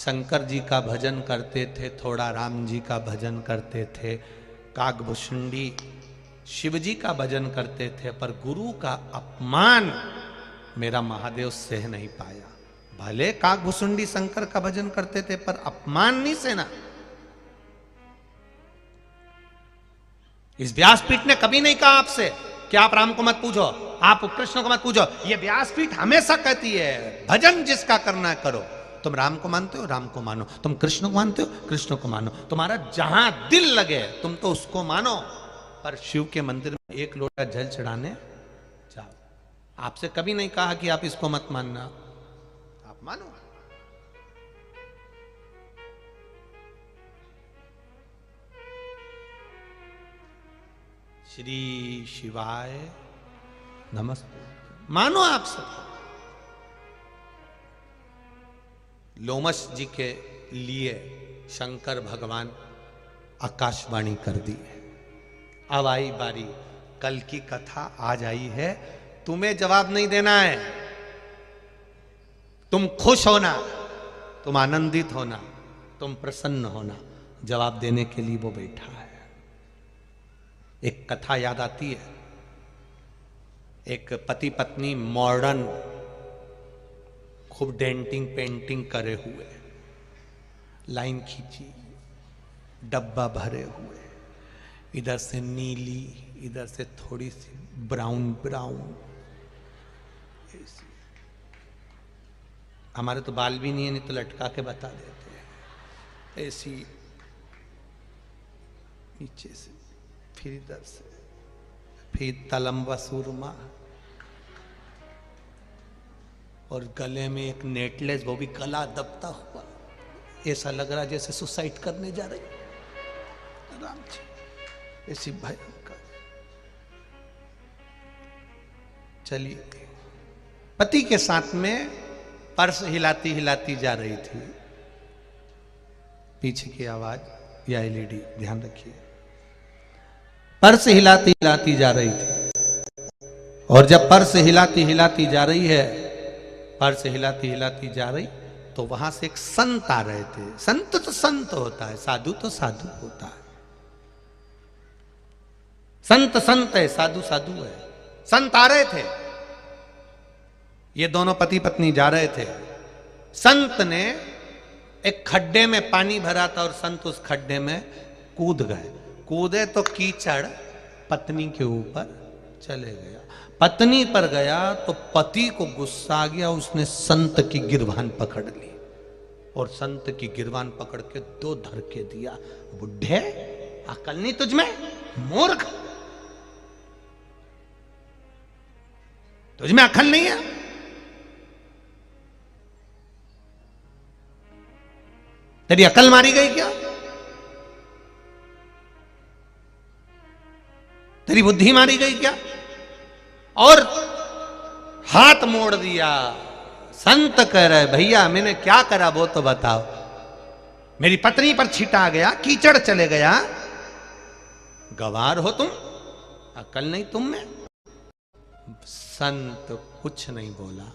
शंकर जी का भजन करते थे, थोड़ा राम जी का भजन करते थे, काकभुशुंडी शिव जी का भजन करते थे, पर गुरु का अपमान मेरा महादेव सह नहीं पाया। भले काकभुशुंडी शंकर का भजन करते थे पर अपमान नहीं सहना। इस व्यासपीठ ने कभी नहीं कहा आपसे कि आप राम को मत पूजो, आप कृष्ण को मत पूजो। ये व्यासपीठ हमेशा कहती है भजन जिसका करना है करो। तुम राम को मानते हो, राम को मानो। तुम कृष्ण को मानते हो, कृष्ण को मानो। तुम्हारा जहां दिल लगे तुम तो उसको मानो, पर शिव के मंदिर में एक लोटा जल चढ़ाने जाओ। आपसे कभी नहीं कहा कि आप इसको मत मानना, आप मानो। श्री शिवाय नमस्ते, मानो आप सब। लोमश जी के लिए शंकर भगवान आकाशवाणी कर दी है। अब आई बारी, कल की कथा आज आई है, तुम्हें जवाब नहीं देना है। तुम खुश होना, तुम आनंदित होना, तुम प्रसन्न होना। जवाब देने के लिए वो बैठा है। एक कथा याद आती है, एक पति पत्नी मॉडर्न खूब डेंटिंग पेंटिंग करे हुए, लाइन खींची, डब्बा भरे हुए, इधर से नीली, इधर से थोड़ी सी ब्राउन ब्राउन। हमारे तो बाल भी नहीं है, नहीं तो लटका के बता देते हैं। ऐसी नीचे से, फिर इधर से, फिर तलम्बा सुरमा, और गले में एक नेकलेस, वो भी गला दबता हुआ। ऐसा लग रहा जैसे सुसाइड करने जा रही राम जी, ऐसी भयंकर। चलिए, पति के साथ में पर्स हिलाती हिलाती जा रही थी। पीछे की आवाज या एलईडी, ध्यान रखिए। पर्स हिलाती हिलाती जा रही थी, और जब पर्स हिलाती हिलाती जा रही है, पर्स हिलाती हिलाती जा रही, तो वहां से एक संत आ रहे थे। संत तो संत होता है, साधु तो साधु होता है। संत संत है, साधु साधु है। संत आ रहे थे, ये दोनों पति पत्नी जा रहे थे। संत ने एक खड्डे में पानी भरा था, और संत उस खड्डे में कूद गए। कूदे तो कीचड़ पत्नी के ऊपर चले गया। पत्नी पर गया तो पति को गुस्सा आ गया, उसने संत की गिरबान पकड़ ली, और संत की गिरबान पकड़ के 2 धड़के दिया। बुढ़े, अकल नहीं तुझमें? मूर्ख, तुझमें अकल नहीं है? तेरी अकल मारी गई क्या? तेरी बुद्धि मारी गई क्या? और हाथ मोड़ दिया। संत कह रहे, भैया मैंने क्या करा वो तो बताओ। मेरी पत्नी पर छीटा गया, कीचड़ चले गया, गवार हो तुम, अकल नहीं तुम में? संत कुछ नहीं बोला,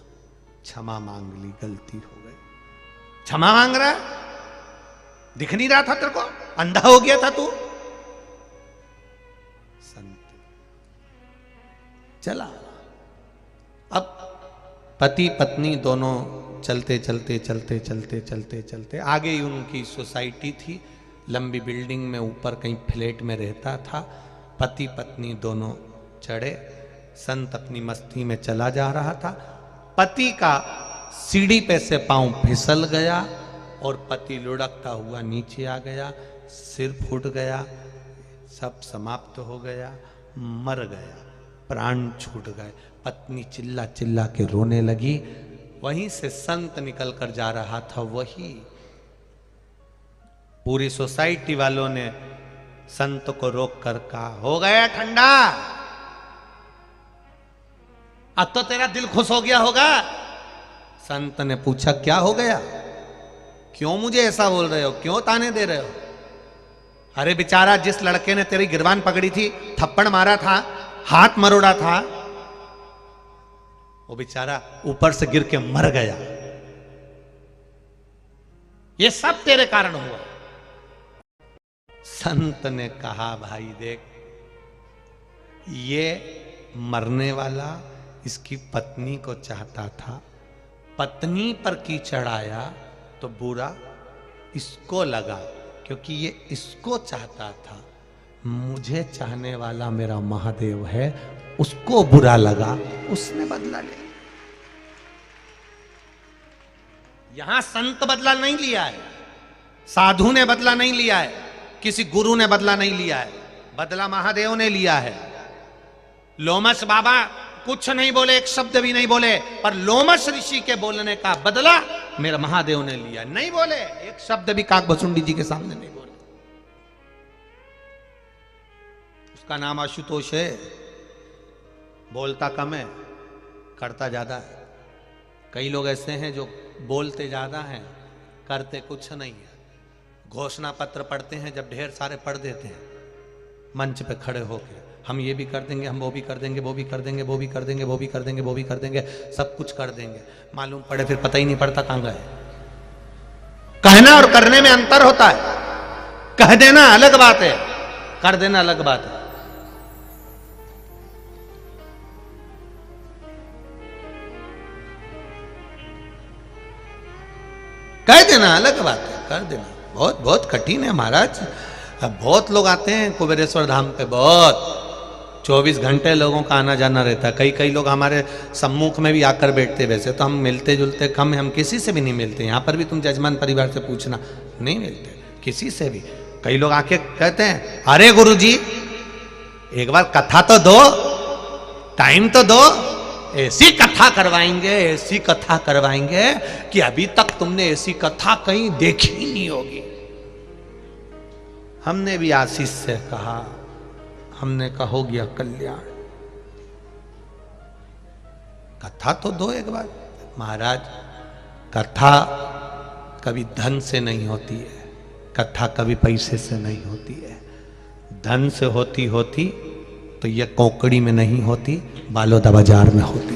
क्षमा मांग ली, गलती हो गई। क्षमा मांग रहा है? दिख नहीं रहा था तेरे को? अंधा हो गया था तू? संत चला। अब पति पत्नी दोनों चलते चलते चलते चलते चलते चलते, आगे ही उनकी सोसाइटी थी, लंबी बिल्डिंग में, ऊपर कहीं फ्लैट में रहता था। पति पत्नी दोनों चढ़े, संत अपनी मस्ती में चला जा रहा था। पति का सीढ़ी पे से पांव फिसल गया, और पति लुढ़कता हुआ नीचे आ गया, सिर फूट गया, सब समाप्त हो गया, मर गया, प्राण छूट गए। पत्नी चिल्ला चिल्ला के रोने लगी। वहीं से संत निकल कर जा रहा था। वही पूरी सोसाइटी वालों ने संत को रोक कर कहा, हो गया ठंडा, अब तो तेरा दिल खुश हो गया होगा। संत ने पूछा, क्या हो गया? क्यों मुझे ऐसा बोल रहे हो? क्यों ताने दे रहे हो? अरे बेचारा, जिस लड़के ने तेरी गिरबान पकड़ी थी, थप्पड़ मारा था, हाथ मरोड़ा था, वो बेचारा ऊपर से गिर के मर गया। ये सब तेरे कारण हुआ। संत ने कहा भाई देख, ये मरने वाला इसकी पत्नी को चाहता था, पत्नी पर कीचड़ आया तो बुरा इसको लगा, क्योंकि ये इसको चाहता था। मुझे चाहने वाला मेरा महादेव है, उसको बुरा लगा, उसने बदला लिया। यहां संत बदला नहीं लिया है, साधु ने बदला नहीं लिया है, किसी गुरु ने बदला नहीं लिया है, बदला महादेव ने लिया है। लोमस बाबा कुछ नहीं बोले, एक शब्द भी नहीं बोले, पर लोमस ऋषि के बोलने का बदला मेरा महादेव ने लिया। नहीं बोले, एक शब्द भी काकभसुंडी जी के सामने नहीं बोले। उसका नाम आशुतोष है, बोलता कम है, करता ज्यादा है। कई लोग ऐसे हैं जो बोलते ज्यादा हैं, करते कुछ नहीं है। घोषणा पत्र पढ़ते हैं, जब ढेर सारे पढ़ देते हैं मंच पे खड़े होकर, हम ये भी कर देंगे, हम वो भी कर देंगे, वो भी कर देंगे, वो भी कर देंगे, वो भी कर देंगे, वो भी कर देंगे, सब कुछ कर देंगे। मालूम पड़े फिर पता ही नहीं पड़ता कहां गए। कहना और करने में अंतर होता है। कह देना अलग बात है, कर देना अलग बात है। कह देना अलग बात है, कर देना बहुत बहुत कठिन है महाराज। बहुत लोग आते हैं कुबेरेश्वर धाम पे, बहुत 24 घंटे लोगों का आना जाना रहता है। कई कई लोग हमारे सम्मुख में भी आकर बैठते। वैसे तो हम मिलते जुलते कम, हम किसी से भी नहीं मिलते। यहाँ पर भी तुम जजमान परिवार से पूछना, नहीं मिलते किसी से भी। कई लोग आके कहते हैं, अरे गुरुजी एक बार कथा तो दो, टाइम तो दो, ऐसी कथा करवाएंगे, ऐसी कथा करवाएंगे कि अभी तक तुमने ऐसी कथा कहीं देखी ही नहीं होगी। हमने भी आशीष से कहा, हमने कहा हो गया कल्याण, कथा तो दो एक बार। महाराज कथा कभी धन से नहीं होती है, कथा कभी पैसे से नहीं होती है। धन से होती होती तो ये कोकड़ी में नहीं होती, बालोदा बाजार में होती।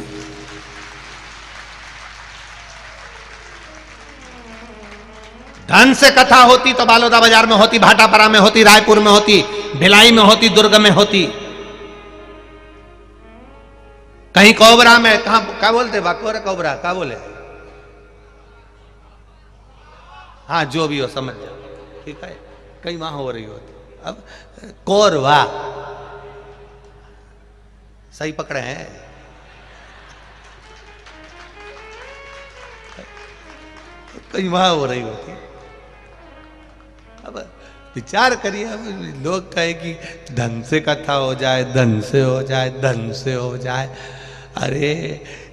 धन से कथा होती तो बालोदा बाजार में होती, भाटापरा में होती, रायपुर में होती, भिलाई में होती, दुर्ग में होती, कहीं कोबरा में, कहा क्या बोलते बाकोरा कोबरा क्या बोले, हाँ जो भी हो समझ जाओ, ठीक है, कहीं वहां हो रही होती। अब कोरवा सही पकड़े हैं, कहीं वहां हो रही होती। अब विचार करिए, अब लोग कहे कि धन से कथा हो जाए, धन से हो जाए, धन से हो जाए। अरे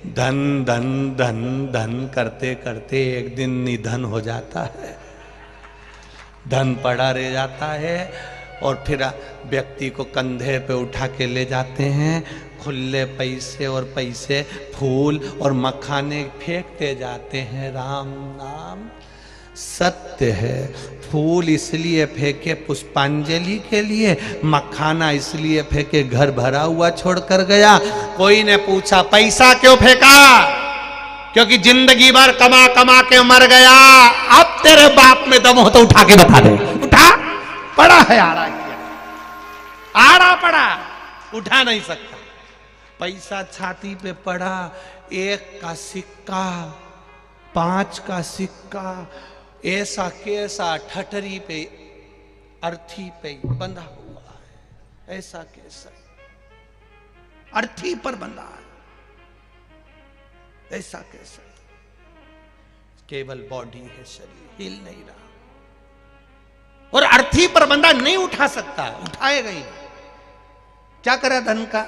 धन धन धन धन करते करते एक दिन निधन हो जाता है, धन पड़ा रह जाता है, और फिर व्यक्ति को कंधे पे उठा के ले जाते हैं, खुले पैसे और पैसे, फूल और मखाने फेंकते जाते हैं। राम नाम सत्य है। फूल इसलिए फेंके पुष्पांजलि के लिए, मखाना इसलिए फेंके घर भरा हुआ छोड़कर गया। कोई ने पूछा पैसा क्यों फेंका, क्योंकि जिंदगी भर कमा कमा के मर गया। अब तेरे बाप में दम हो तो उठा के बता दे, उठा, पड़ा है आड़ा किया, आड़ा पड़ा, उठा नहीं सकता। पैसा छाती पे पड़ा, 1 का सिक्का, 5 का सिक्का, ऐसा कैसा ठठरी पे, अर्थी पे बंधा हुआ है, ऐसा कैसा अर्थी पर बंधा है, ऐसा कैसा, केवल बॉडी है, शरीर हिल नहीं रहा, और अर्थी पर बंधा नहीं उठा सकता, उठाएगा ही। क्या करा धन का,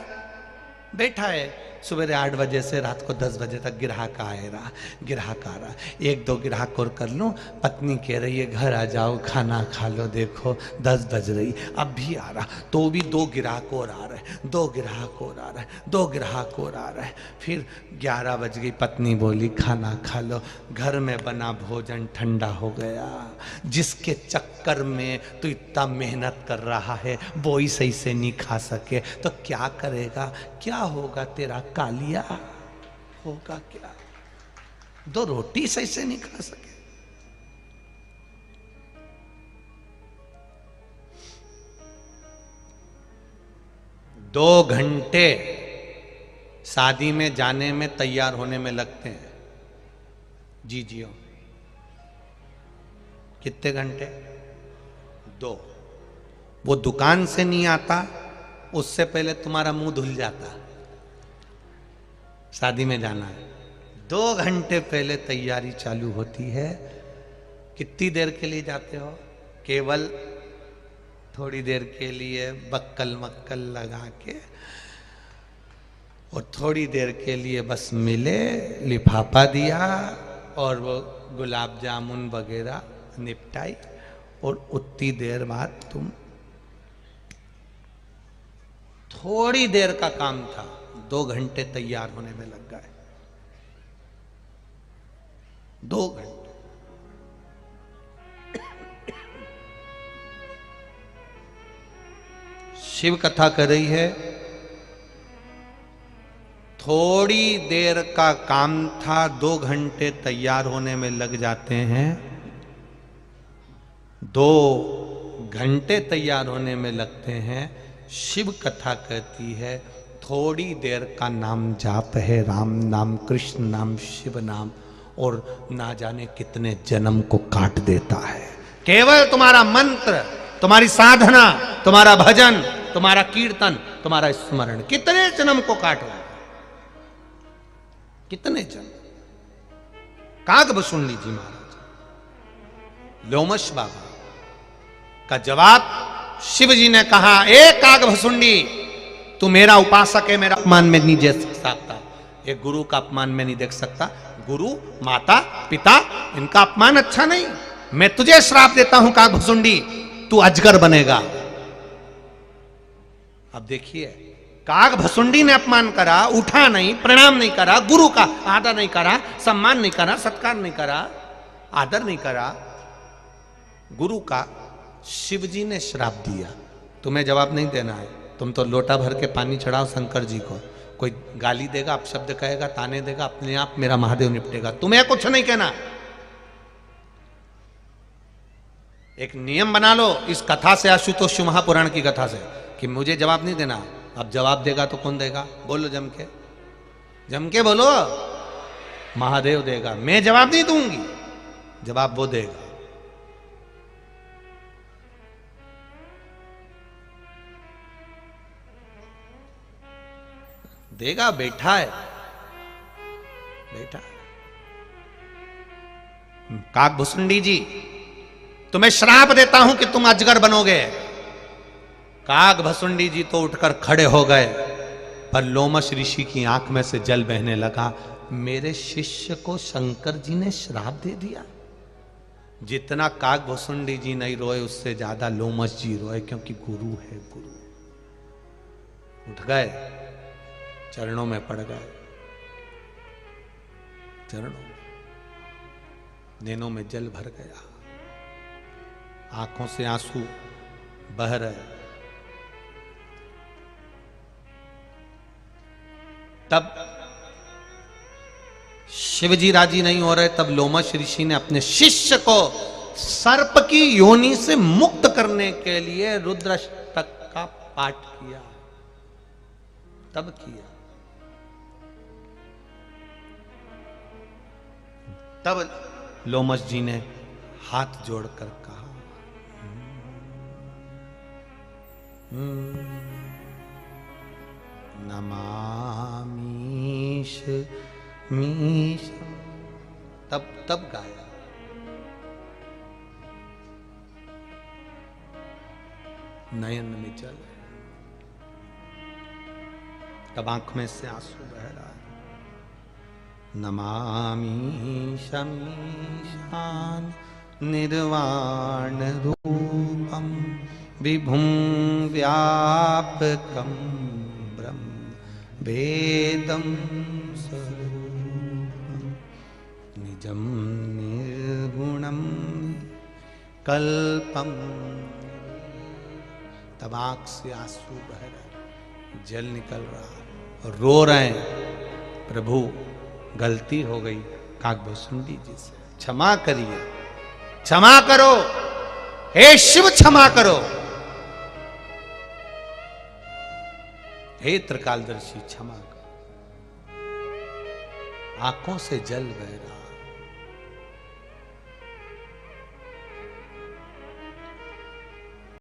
बैठा है, सुबह 8 बजे से रात को 10 बजे तक ग्राहक आए रहा, ग्राहक आ रहा, 1-2 ग्राहक और कर लूं, पत्नी कह रही है घर आ जाओ खाना खा लो, देखो 10 बज रही, अब भी आ रहा, तो भी 2 ग्राहक और आ रहे, 2 ग्राहक और आ रहे, 2 ग्राहक और आ रहे। फिर 11 बज गई, पत्नी बोली खाना खा लो, घर में बना भोजन ठंडा हो गया। जिसके चक्कर में तू इतना मेहनत कर रहा है वो ही सही से नहीं खा सके तो क्या करेगा, क्या होगा तेरा कालिया, होगा क्या, 2 रोटी सही से नहीं खा सके, 2 घंटे शादी में जाने में, तैयार होने में लगते हैं। जी जियो। कितने घंटे? 2। वो दुकान से नहीं आता, उससे पहले तुम्हारा मुंह धुल जाता। शादी में जाना है, 2 घंटे पहले तैयारी चालू होती है। कितनी देर के लिए जाते हो? केवल थोड़ी देर के लिए बक्कल मक्कल लगा के, और थोड़ी देर के लिए बस मिले, लिफाफा दिया और वो गुलाब जामुन वगैरह निपटाई, और उतनी देर बाद तुम, थोड़ी देर का काम था, 2 घंटे तैयार होने में लग गए। 2 घंटे। शिव कथा कर रही है, थोड़ी देर का काम था, 2 घंटे तैयार होने में लग जाते हैं। 2 घंटे तैयार होने में लगते हैं। शिव कथा कहती है थोड़ी देर का नाम जाप है, राम नाम, कृष्ण नाम, शिव नाम, और ना जाने कितने जन्म को काट देता है। केवल तुम्हारा मंत्र, तुम्हारी साधना, तुम्हारा भजन, तुम्हारा कीर्तन, तुम्हारा स्मरण कितने जन्म को काट रहा है। कितने जन्म। कागभुसुंडी जी महाराज, लोमश बाबा का जवाब शिव जी ने कहा, ए कागभुसुंडी, तू मेरा उपासक है, मेरा अपमान में नहीं देख सकता। एक गुरु का अपमान में नहीं देख सकता। गुरु, माता, पिता, इनका अपमान अच्छा नहीं। मैं तुझे श्राप देता हूं कागभुसुंडी, तू अजगर बनेगा। अब देखिए, कागभुसुंडी ने अपमान करा, उठा नहीं, प्रणाम नहीं करा, गुरु का आदर नहीं करा, सम्मान नहीं करा, सत्कार नहीं करा, आदर नहीं करा गुरु का। शिव जी ने श्राप दिया। तुम्हें जवाब नहीं देना है, तुम तो लोटा भर के पानी चढ़ाओ शंकर जी को। कोई गाली देगा, अपशब्द कहेगा, ताने देगा, अपने आप मेरा महादेव निपटेगा। तुम्हें कुछ नहीं कहना। एक नियम बना लो इस कथा से, आशुतोष महापुराण की कथा से, कि मुझे जवाब नहीं देना। अब जवाब देगा तो कौन देगा? बोलो जम के, जम के बोलो। महादेव देगा, मैं जवाब नहीं दूंगी, जवाब वो देगा। देगा, बैठा है, बैठा है। कागभुसुंडी जी, तुम्हें श्राप देता हूं कि तुम अजगर बनोगे। कागभुसुंडी जी तो उठकर खड़े हो गए, पर लोमश ऋषि की आंख में से जल बहने लगा। मेरे शिष्य को शंकर जी ने श्राप दे दिया। जितना कागभुसुंडी जी नहीं रोए, उससे ज्यादा लोमश जी रोए, क्योंकि गुरु है गुरु। उठ गए, चरणों में पड़ गए, चरणों, नैनों में जल भर गया, आंखों से आंसू बह रहे। तब शिवजी राजी नहीं हो रहे। तब लोमश ऋषि ने अपने शिष्य को सर्प की योनि से मुक्त करने के लिए रुद्राष्टक का पाठ किया। तब किया, तब लोमश जी ने हाथ जोड़कर कहा, नमामीश मीश। तब गाया। नयन में जल, तब आंख में से आंसू बह रहा है। नमामि शमीशान निर्वाण रूपम विभुं व्यापकं ब्रह्म वेदं स्वरूपं निजं निर्गुणं कल्पम। तब आंख से आंसू बह रहे, जल निकल रहा, रो रहे हैं, प्रभु गलती हो गई कागभुसुंडी जी से, क्षमा करिए, क्षमा करो, हे शिव क्षमा करो। हे त्रिकालदर्शी क्षमा कर, आंखों से जल बह रहा,